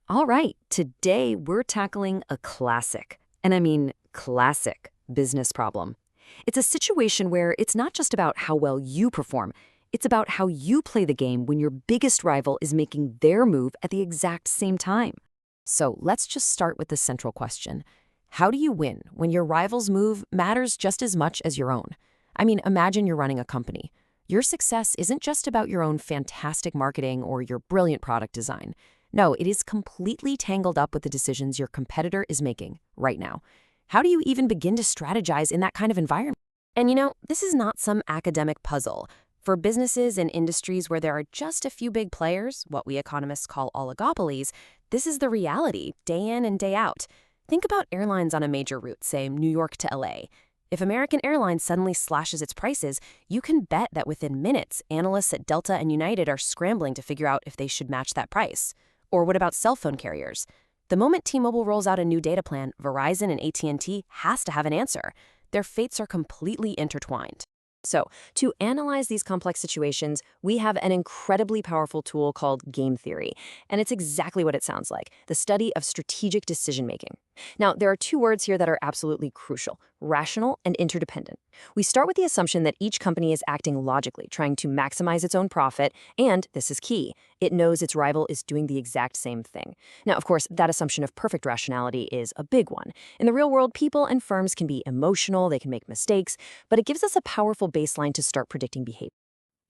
All right, today we're tackling a classic, and I mean classic, business problem. It's a situation where it's not just about how well you perform, it's about how you play the game when your biggest rival is making their move at the exact same time. So let's just start with the central question. How do you win when your rival's move matters just as much as your own? I mean, imagine you're running a company. Your success isn't just about your own fantastic marketing or your brilliant product design. No, it is completely tangled up with the decisions your competitor is making right now. How do you even begin to strategize in that kind of environment? And this is not some academic puzzle. For businesses and industries where there are just a few big players, what we economists call oligopolies, this is the reality, day in and day out. Think about airlines on a major route, say New York to LA. If American Airlines suddenly slashes its prices, you can bet that within minutes, analysts at Delta and United are scrambling to figure out if they should match that price. Or what about cell phone carriers? The moment T-Mobile rolls out a new data plan, Verizon and AT&T has to have an answer. Their fates are completely intertwined. So, to analyze these complex situations, we have an incredibly powerful tool called game theory. And it's exactly what it sounds like, the study of strategic decision-making. Now, there are two words here that are absolutely crucial: rational and interdependent. We start with the assumption that each company is acting logically, trying to maximize its own profit, and, this is key, it knows its rival is doing the exact same thing. Now, of course, that assumption of perfect rationality is a big one. In the real world, people and firms can be emotional, they can make mistakes, but it gives us a powerful baseline to start predicting behavior.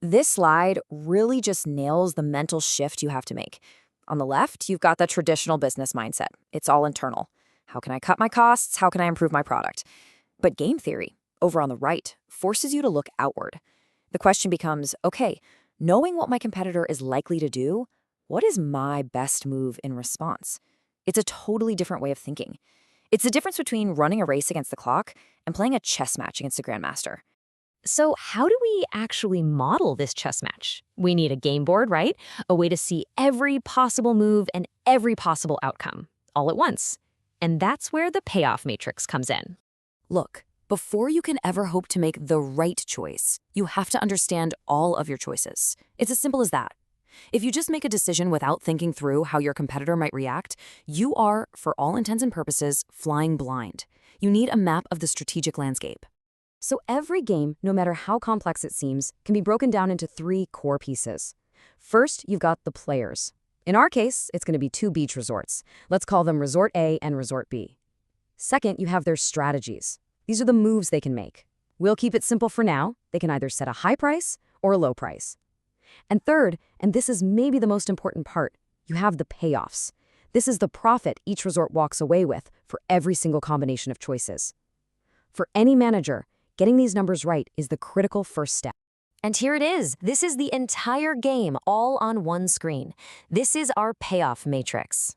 This slide really just nails the mental shift you have to make. On the left, you've got the traditional business mindset. It's all internal. How can I cut my costs? How can I improve my product? But game theory, over on the right, forces you to look outward. The question becomes, okay, knowing what my competitor is likely to do, what is my best move in response? It's a totally different way of thinking. It's the difference between running a race against the clock and playing a chess match against a grandmaster. So how do we actually model this chess match? We need a game board, right? A way to see every possible move and every possible outcome, all at once. And that's where the payoff matrix comes in. Look, before you can ever hope to make the right choice, you have to understand all of your choices. It's as simple as that. If you just make a decision without thinking through how your competitor might react, you are, for all intents and purposes, flying blind. You need a map of the strategic landscape. So every game, no matter how complex it seems, can be broken down into three core pieces. First, you've got the players. In our case, it's going to be two beach resorts. Let's call them Resort A and Resort B. Second, you have their strategies. These are the moves they can make. We'll keep it simple for now. They can either set a high price or a low price. And third, and this is maybe the most important part, you have the payoffs. This is the profit each resort walks away with for every single combination of choices. For any manager, getting these numbers right is the critical first step. And here it is. This is the entire game all on one screen. This is our payoff matrix.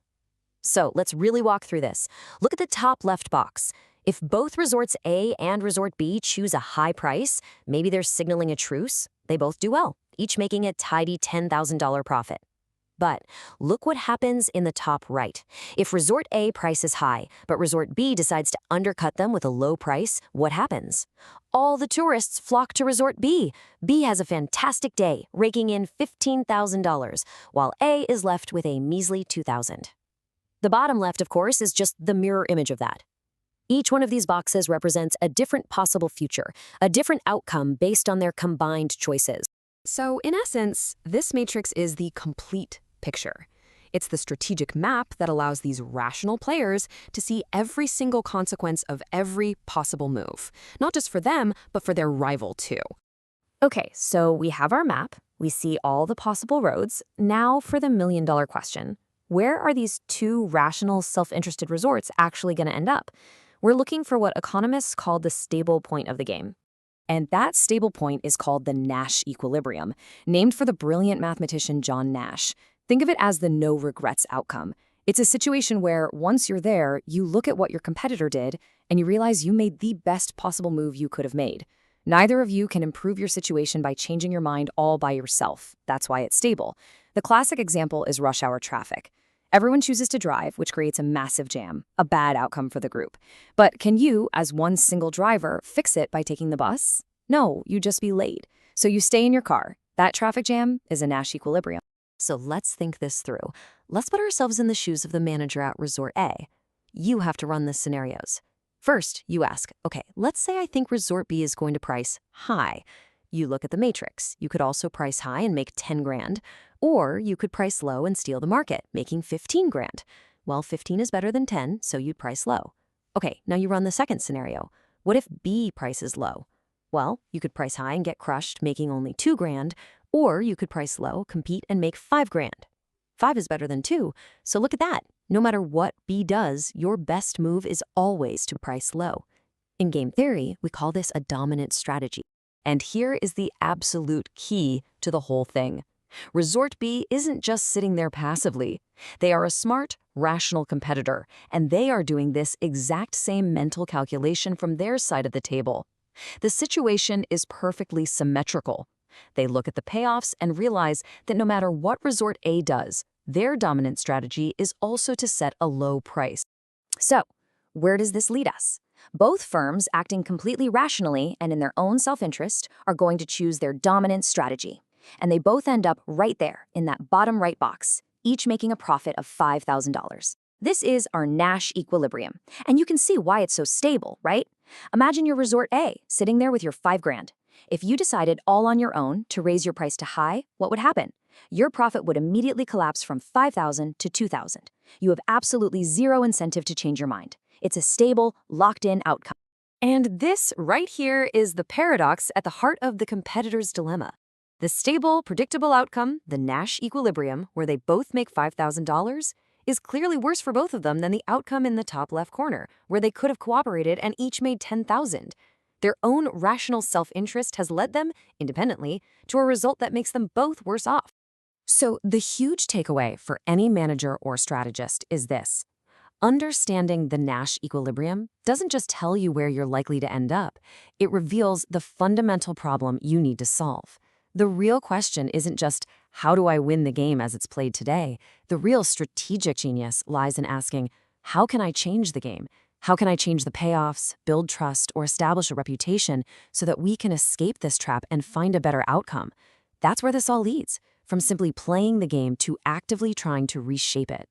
So let's really walk through this. Look at the top left box. If both resorts A and resort B choose a high price, maybe they're signaling a truce, they both do well, each making a tidy $10,000 profit. But look what happens in the top right. If Resort A prices high, but Resort B decides to undercut them with a low price, what happens? All the tourists flock to Resort B. B has a fantastic day, raking in $15,000, while A is left with a measly $2,000. The bottom left, of course, is just the mirror image of that. Each one of these boxes represents a different possible future, a different outcome based on their combined choices. So, in essence, this matrix is the complete picture. It's the strategic map that allows these rational players to see every single consequence of every possible move, not just for them, but for their rival too. Okay, so we have our map, we see all the possible roads. Now for the million-dollar question. Where are these two rational, self-interested resorts actually going to end up? We're looking for what economists call the stable point of the game. And that stable point is called the Nash Equilibrium, named for the brilliant mathematician John Nash. Think of it as the no regrets outcome. It's a situation where, once you're there, you look at what your competitor did, and you realize you made the best possible move you could have made. Neither of you can improve your situation by changing your mind all by yourself. That's why it's stable. The classic example is rush hour traffic. Everyone chooses to drive, which creates a massive jam, a bad outcome for the group. But can you, as one single driver, fix it by taking the bus? No, you'd just be late. So you stay in your car. That traffic jam is a Nash equilibrium. So let's think this through. Let's put ourselves in the shoes of the manager at Resort A. You have to run the scenarios. First, you ask, okay, let's say I think Resort B is going to price high. You look at the matrix. You could also price high and make 10 grand, or you could price low and steal the market, making 15 grand. Well, 15 is better than 10, so you'd price low. Okay, now you run the second scenario. What if B prices low? Well, you could price high and get crushed, making only 2 grand, or you could price low, compete, and make 5 grand. 5 is better than 2, so look at that. No matter what B does, your best move is always to price low. In game theory, we call this a dominant strategy. And here is the absolute key to the whole thing. Resort B isn't just sitting there passively. They are a smart, rational competitor, and they are doing this exact same mental calculation from their side of the table. The situation is perfectly symmetrical. They look at the payoffs and realize that no matter what Resort A does, their dominant strategy is also to set a low price. So, where does this lead us? Both firms, acting completely rationally and in their own self-interest, are going to choose their dominant strategy. And they both end up right there, in that bottom right box, each making a profit of $5,000. This is our Nash Equilibrium, and you can see why it's so stable, right? Imagine your Resort A, sitting there with your 5 grand. If you decided all on your own to raise your price to high, what would happen? Your profit would immediately collapse from 5,000 to 2,000. You have absolutely zero incentive to change your mind. It's a stable, locked-in outcome. And this right here is the paradox at the heart of the competitor's dilemma. The stable, predictable outcome, the Nash Equilibrium, where they both make $5,000, is clearly worse for both of them than the outcome in the top left corner, where they could have cooperated and each made $10,000. Their own rational self-interest has led them, independently, to a result that makes them both worse off. So the huge takeaway for any manager or strategist is this. Understanding the Nash Equilibrium doesn't just tell you where you're likely to end up. It reveals the fundamental problem you need to solve. The real question isn't just, how do I win the game as it's played today? The real strategic genius lies in asking, how can I change the game? How can I change the payoffs, build trust, or establish a reputation so that we can escape this trap and find a better outcome? That's where this all leads, from simply playing the game to actively trying to reshape it.